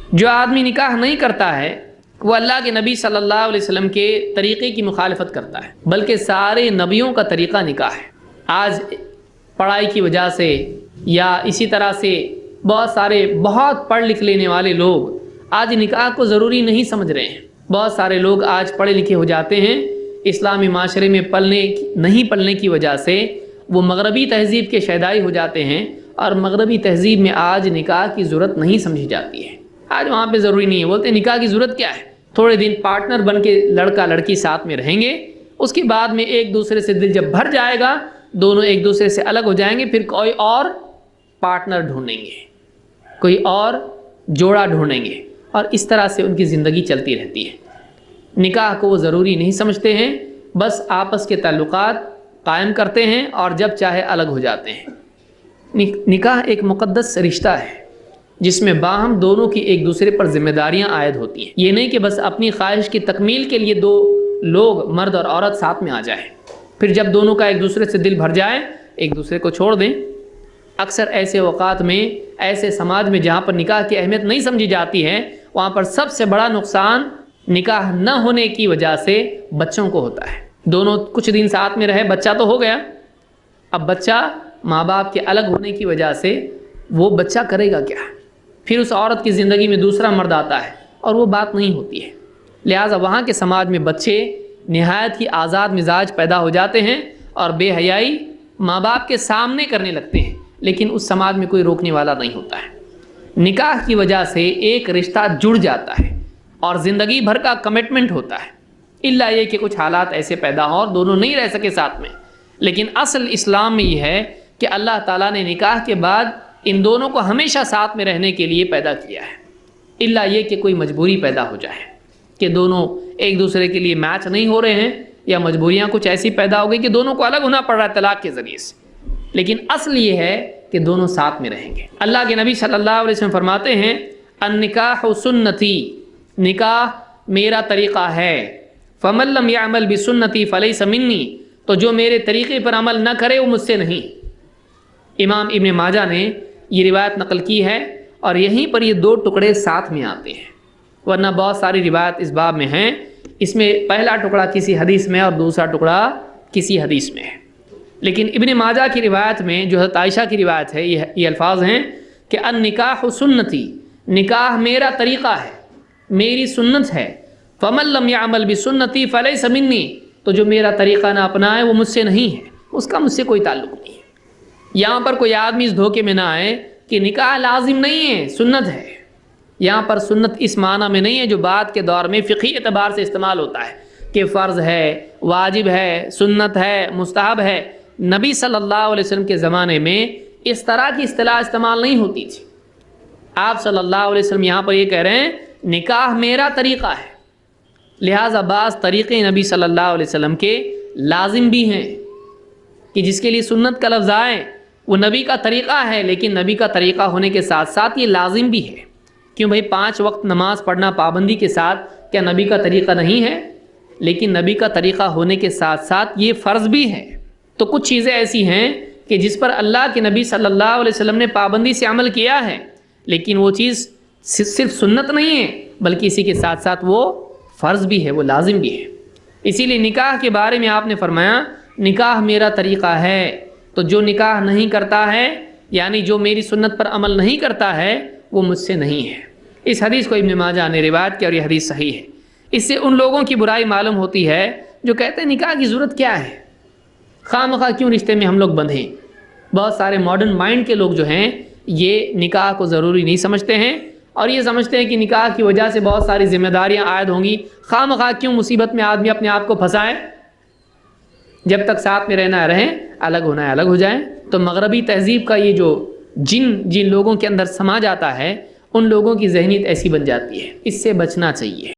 جو آدمی نکاح نہیں کرتا ہے وہ اللہ کے نبی صلی اللہ علیہ وسلم کے طریقے کی مخالفت کرتا ہے، بلکہ سارے نبیوں کا طریقہ نکاح ہے۔ آج پڑھائی کی وجہ سے یا اسی طرح سے بہت پڑھ لکھ لینے والے لوگ آج نکاح کو ضروری نہیں سمجھ رہے ہیں۔ بہت سارے لوگ آج پڑھے لکھے ہو جاتے ہیں، اسلامی معاشرے میں نہیں پلنے کی وجہ سے وہ مغربی تہذیب کے شیدائی ہو جاتے ہیں، اور مغربی تہذیب میں آج نکاح کی ضرورت نہیں سمجھی جاتی ہے۔ آج وہاں پہ ضروری نہیں ہے، بولتے ہیں نکاح کی ضرورت کیا ہے؟ تھوڑے دن پارٹنر بن کے لڑکا لڑکی ساتھ میں رہیں گے، اس کے بعد میں ایک دوسرے سے دل جب بھر جائے گا، دونوں ایک دوسرے سے الگ ہو جائیں گے، پھر کوئی اور پارٹنر ڈھونڈیں گے، کوئی اور جوڑا ڈھونڈیں گے، اور اس طرح سے ان کی زندگی چلتی رہتی ہے۔ نکاح کو وہ ضروری نہیں سمجھتے ہیں، بس آپس کے تعلقات قائم کرتے ہیں اور جب چاہے الگ ہو جاتے ہیں۔ نکاح ایک مقدس رشتہ ہے جس میں باہم دونوں کی ایک دوسرے پر ذمہ داریاں عائد ہوتی ہیں۔ یہ نہیں کہ بس اپنی خواہش کی تکمیل کے لیے دو لوگ مرد اور عورت ساتھ میں آ جائیں، پھر جب دونوں کا ایک دوسرے سے دل بھر جائے ایک دوسرے کو چھوڑ دیں۔ اکثر ایسے اوقات میں، ایسے سماج میں جہاں پر نکاح کی اہمیت نہیں سمجھی جاتی ہے، وہاں پر سب سے بڑا نقصان نکاح نہ ہونے کی وجہ سے بچوں کو ہوتا ہے۔ دونوں کچھ دن ساتھ میں رہے، بچہ تو ہو گیا، اب بچہ ماں باپ کے الگ ہونے کی وجہ سے وہ بچہ کرے گا کیا؟ پھر اس عورت کی زندگی میں دوسرا مرد آتا ہے اور وہ بات نہیں ہوتی ہے۔ لہٰذا وہاں کے سماج میں بچے نہایت ہی آزاد مزاج پیدا ہو جاتے ہیں اور بے حیائی ماں باپ کے سامنے کرنے لگتے ہیں، لیکن اس سماج میں کوئی روکنے والا نہیں ہوتا ہے۔ نکاح کی وجہ سے ایک رشتہ جڑ جاتا ہے اور زندگی بھر کا کمٹمنٹ ہوتا ہے، الا یہ کہ کچھ حالات ایسے پیدا ہوں اور دونوں نہیں رہ سکے ساتھ میں۔ لیکن اصل اسلام میں یہ ہے کہ اللہ تعالیٰ نے نکاح کے بعد ان دونوں کو ہمیشہ ساتھ میں رہنے کے لیے پیدا کیا ہے، الا یہ کہ کوئی مجبوری پیدا ہو جائے کہ دونوں ایک دوسرے کے لیے میچ نہیں ہو رہے ہیں، یا مجبوریاں کچھ ایسی پیدا ہو گئی کہ دونوں کو الگ ہونا پڑ رہا ہے طلاق کے ذریعے سے، لیکن اصل یہ ہے کہ دونوں ساتھ میں رہیں گے۔ اللہ کے نبی صلی اللہ علیہ وسلم فرماتے ہیں النکاح سنتی، نکاح میرا طریقہ ہے، فمن لم يعمل بسنتی فلیس منی، تو جو میرے طریقے پر عمل نہ کرے وہ مجھ سے نہیں۔ امام ابن ماجہ نے یہ روایت نقل کی ہے، اور یہیں پر یہ دو ٹکڑے ساتھ میں آتے ہیں، ورنہ بہت ساری روایت اس باب میں ہیں، اس میں پہلا ٹکڑا کسی حدیث میں اور دوسرا ٹکڑا کسی حدیث میں ہے۔ لیکن ابن ماجہ کی روایت میں جو حضرت عائشہ کی روایت ہے، یہ الفاظ ہیں کہ النکاح سنتی، نکاح میرا طریقہ ہے، میری سنت ہے، فمن لم يعمل بسنتی فلیس منی، تو جو میرا طریقہ نہ اپنائے وہ مجھ سے نہیں ہے، اس کا مجھ سے کوئی تعلق نہیں ہے۔ یہاں پر کوئی آدمی اس دھوکے میں نہ آئے کہ نکاح لازم نہیں ہے، سنت ہے۔ یہاں پر سنت اس معنی میں نہیں ہے جو بعد کے دور میں فقہی اعتبار سے استعمال ہوتا ہے کہ فرض ہے، واجب ہے، سنت ہے، مستحب ہے۔ نبی صلی اللہ علیہ وسلم کے زمانے میں اس طرح کی اصطلاح استعمال نہیں ہوتی تھی۔ آپ صلی اللہ علیہ وسلم یہاں پر یہ کہہ رہے ہیں نکاح میرا طریقہ ہے، لہٰذا بعض طریقے نبی صلی اللہ علیہ وسلم کے لازم بھی ہیں کہ جس کے لیے سنت کا لفظ آئے وہ نبی کا طریقہ ہے، لیکن نبی کا طریقہ ہونے کے ساتھ ساتھ یہ لازم بھی ہے۔ کیوں بھائی 5 وقت نماز پڑھنا پابندی کے ساتھ کیا نبی کا طریقہ نہیں ہے؟ لیکن نبی کا طریقہ ہونے کے ساتھ ساتھ یہ فرض بھی ہے۔ تو کچھ چیزیں ایسی ہیں کہ جس پر اللہ کے نبی صلی اللہ علیہ وسلم نے پابندی سے عمل کیا ہے، لیکن وہ چیز صرف سنت نہیں ہے بلکہ اسی کے ساتھ ساتھ وہ فرض بھی ہے، وہ لازم بھی ہے۔ اسی لیے نکاح کے بارے میں آپ نے فرمایا نکاح میرا طریقہ ہے، تو جو نکاح نہیں کرتا ہے یعنی جو میری سنت پر عمل نہیں کرتا ہے وہ مجھ سے نہیں ہے۔ اس حدیث کو ابن ماجہ نے روایت کیا اور یہ حدیث صحیح ہے۔ اس سے ان لوگوں کی برائی معلوم ہوتی ہے جو کہتے ہیں نکاح کی ضرورت کیا ہے، خواہ مخواہ کیوں رشتے میں ہم لوگ بندھیں۔ بہت سارے ماڈرن مائنڈ کے لوگ جو ہیں یہ نکاح کو ضروری نہیں سمجھتے ہیں، اور یہ سمجھتے ہیں کہ نکاح کی وجہ سے بہت ساری ذمہ داریاں عائد ہوں گی، خواہ مخواہ کیوں مصیبت میں آدمی اپنے آپ کو پھنسائے، جب تک ساتھ میں رہنا ہے رہیں، الگ ہونا ہے الگ ہو جائیں۔ تو مغربی تہذیب کا یہ جو جن لوگوں کے اندر سما جاتا ہے ان لوگوں کی ذہنیت ایسی بن جاتی ہے، اس سے بچنا چاہیے۔